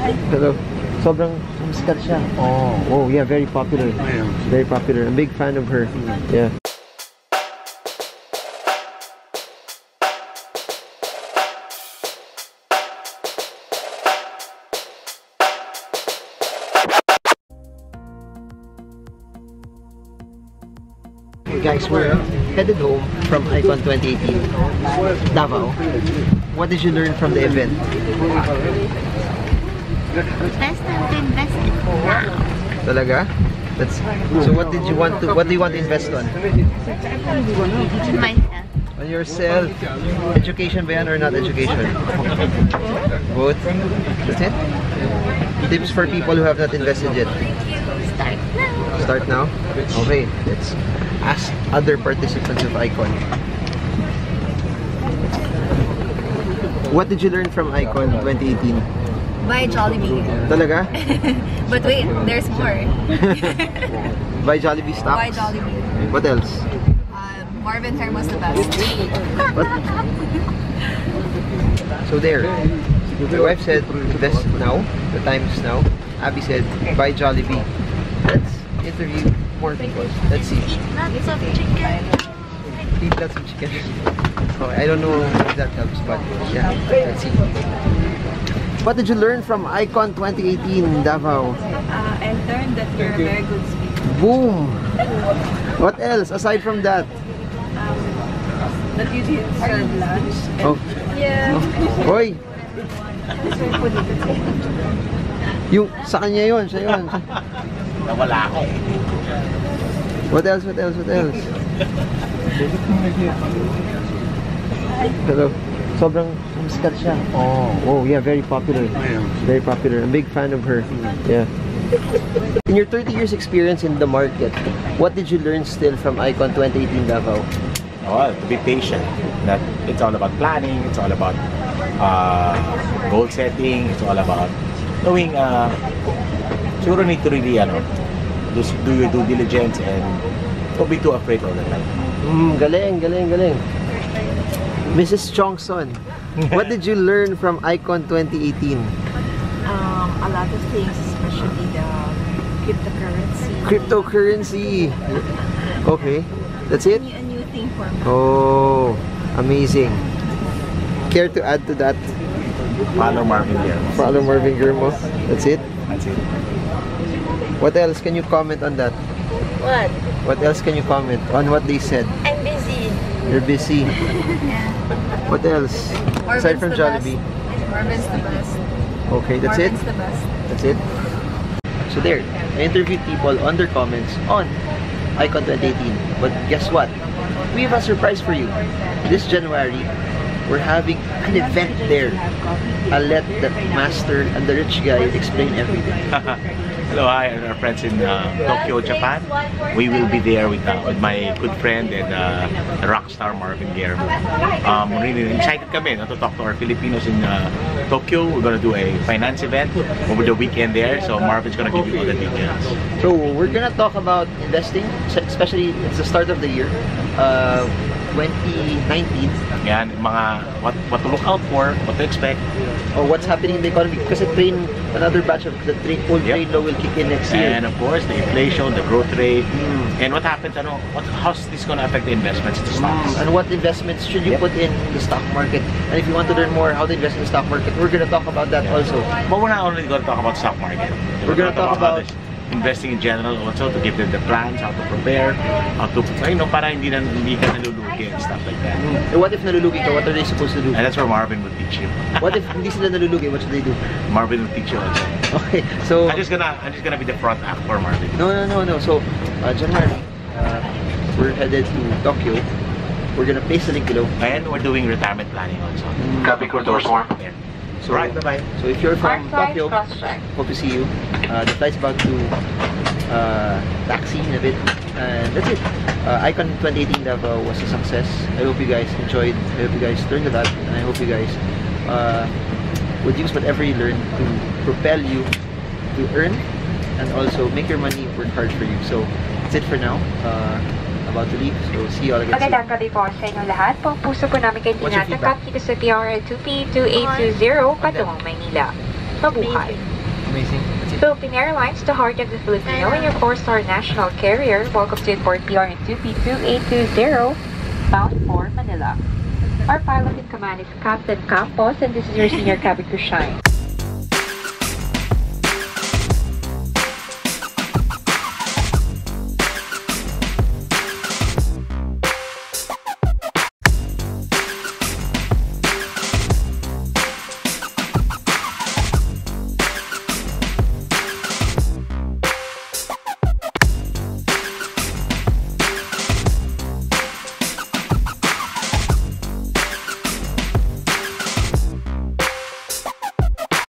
Hello. Sobrang sikat siya. Oh, yeah, very popular. Very popular. I'm a big fan of her. Yeah. Guys, we're headed home from iKON 2018, Davao. What did you learn from the event? Best time to invest now. Talaga? That's so. What do you want to invest on? Myself. On yourself. Education ba yan or not education? Both. That's it. Tips for people who have not invested yet. Start now. Start now? Okay, let's ask other participants of iKON. What did you learn from iKON 2018? Buy Jollibee. Talaga? But wait, there's more. Buy Jollibee stocks? Buy Jollibee. What else? Marvin Hermo's the best. What? So there. My wife said invest now. The time is now. Abby said buy Jollibee. Let's interview more people. Let's see. Lots of chicken. Eat lots of chicken. Oh, I don't know if that helps, but yeah, let's see. What did you learn from iKON 2018 Davao? I learned that you're a very good speaker. Boom! What else aside from that? That you did serve lunch. Oh. Yeah. Oh. Hoy! Yung sa kanya yun, siya yun. Nawala ako. What else? What else? What else? Hello. Sobrang sikat siya. Oh, yeah, very popular. Very popular. I'm a big fan of her. Yeah. In your 30 years experience in the market, what did you learn still from iKON 2018 Davao? Oh, to be patient. That it's all about planning. It's all about goal setting. It's all about knowing. Siguro need to really do your due diligence and don't be too afraid all the time. Galing, galing, galing. Mrs. Chongson, what did you learn from iKON 2018? A lot of things, especially the cryptocurrency. Cryptocurrency. Okay, that's it? A new thing for me. Oh, amazing. Care to add to that? Follow Marvin there. Follow Marvin Germo. That's it? That's it. What else can you comment on that? What? What else can you comment on what they said? I'm busy. You're busy. Yeah. What else? Aside from Jollibee? Marvin's the best. Okay, that's it? Marvin's the best. That's it? So there, I interviewed people on their comments on iKON 2018. But guess what? We have a surprise for you. This January, we're having an event there. I'll let the master and the rich guy explain everything. Hello, hi, our friends in Tokyo, Japan. We will be there with my good friend and the rock star Marvin Gaye. Really excited kami to talk to our Filipinos in Tokyo. We're gonna do a finance event over the weekend there, so Marvin's gonna give you all the details. So we're gonna talk about investing, especially it's the start of the year, 2019. Yan, mga what to look out for, what to expect. Or what's happening in the economy, because another batch of the old trade law will kick in next year. And of course, the inflation, the growth rate, and what happens, how's this going to affect the investments in the stocks? And what investments should you put in the stock market? And if you want to learn more how to invest in the stock market, we're going to talk about that also. But we're not only going to talk about stock market. We're going to talk about investing in general also, to give them the plans, how to prepare, how to, para hindi ka nalulugi and stuff like that. And what if nalulugi ka? What are they supposed to do? And that's where Marvin will teach you. What if hindi sila nalulugi? What should they do? Marvin will teach you also. Okay, so I'm just gonna be the front act for Marvin. No. So January, we're headed to Tokyo. We're gonna place the link below. And we're doing retirement planning also. Copy, doors more. Yeah. So, right, bye-bye. So if you're from Tokyo, hope to see you. The flight's about to taxi in a bit. And that's it. iKON 2018 Davao was a success. I hope you guys enjoyed. I hope you guys learned a lot. And I hope you guys would use whatever you learn to propel you to earn and also make your money work hard for you. So that's it for now. About to leave. So see you all again soon. Magandang gabi po sa inyong lahat. Pong puso po namin kayo tinatangkap dito sa PRL 2P2820 patungong Maynila. Mabuhay! Amazing. That's it. Philippine Airlines, the heart of the Filipino, and your 4-star national carrier, welcomes you aboard PRN 2P2820, bound for Manila. Our pilot in command is Captain Campos, and this is your senior cabin crew Shine.